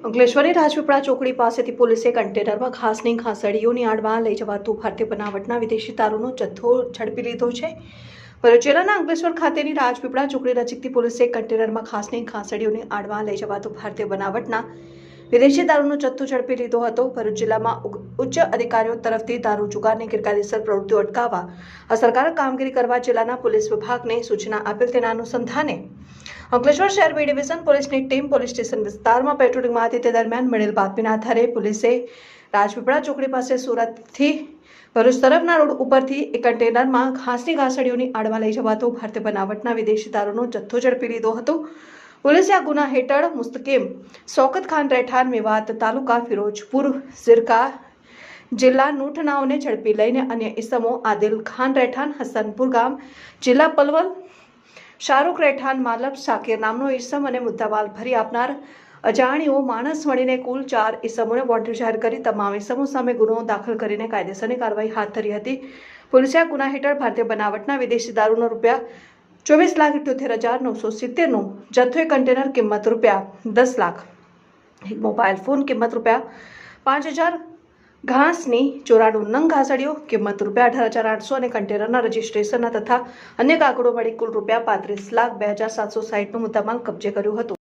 અંકલેશ્વરની રાજપીપળા ચોકડી પાસેથી પોલીસે કન્ટેનરમાં ઘાસની ઘાસડીઓની આડમાં લઈ જવાતું ભારતીય બનાવટના વિદેશી દારૂનો જથ્થો ઝડપી લીધો છે। ભરૂચ જિલ્લાના અંકલેશ્વર ખાતેની રાજપીપળા ચોકડી નજીકથી પોલીસે કન્ટેનરમાં ઘાસની ઘાસડીઓની આડમાં લઈ જવાતું ભારતીય બનાવટના વિદેશી દારૂનો જથ્થો ઝડપી લીધો હતો। ભરૂચ જિલ્લામાં ઉચ્ચ અધિકારીઓ તરફથી દારૂ જુગારની ગેરકાયદેસર પ્રવૃત્તિઓ અટકાવવા અસરકારક કામગીરી કરવા જિલ્લાના પોલીસ વિભાગને સૂચના આપેલ તેના અનુસંધાને અંકલેશ્વર શહેર બી ડિવિઝન પોલીસની ટીમ પોલીસ સ્ટેશન વિસ્તારમાં પેટ્રોલિંગમાં હતી। તે દરમિયાન મળેલ બાતમીના આધારે પોલીસે રાજપીપળા ચોકડી પાસે સુરતથી ભરૂચ તરફના રોડ ઉપરથી એક કન્ટેનરમાં ઘાસની ઘાસડીઓની આડમાં લઈ જવાતો ભારતીય બનાવટના વિદેશી દારૂનો જથ્થો ઝડપી લીધો હતો। પોલીસે આ ગુના હેઠળ મુસ્તકીમ શૌકત ખાન રહેઠાણ મેવાત તાલુકા ફિરોજપુર ઝિરકા જિલ્લા નૂઠનાઓને ઝડપી લઈને અન્ય ઇસમો આદિલ ખાન રહેઠાણ હસનપુર ગામ જિલ્લા પલવલ શાહરૂખ રહેઠાણ માલબ શાકીર નામનો ઇસમ અને મુદ્દામાલ ભરી આપનાર અજાણ્યો માણસ મળીને કુલ 4 ઇસમોને વોન્ટેડ જાહેર કરી તમામ ઇસમો સામે ગુનો દાખલ કરીને કાયદેસરની કાર્યવાહી હાથ ધરી હતી। પોલીસે આ ગુના હેઠળ ભારતીય બનાવટના વિદેશી દારૂનો ₹24,78,970નો જથ્થો કન્ટેનર કિંમત ₹10 લાખ, એક મોબાઈલ ફોન કિંમત ₹5,000, ઘાસની 94 નંગ ઘાસડીઓ કિંમત ₹18,800 અને કન્ટેનરના રજીસ્ટ્રેશનના તથા અન્ય કાગળો મળી કુલ ₹35,02,760નો મુદ્દામાલ કબજે કર્યો હતો।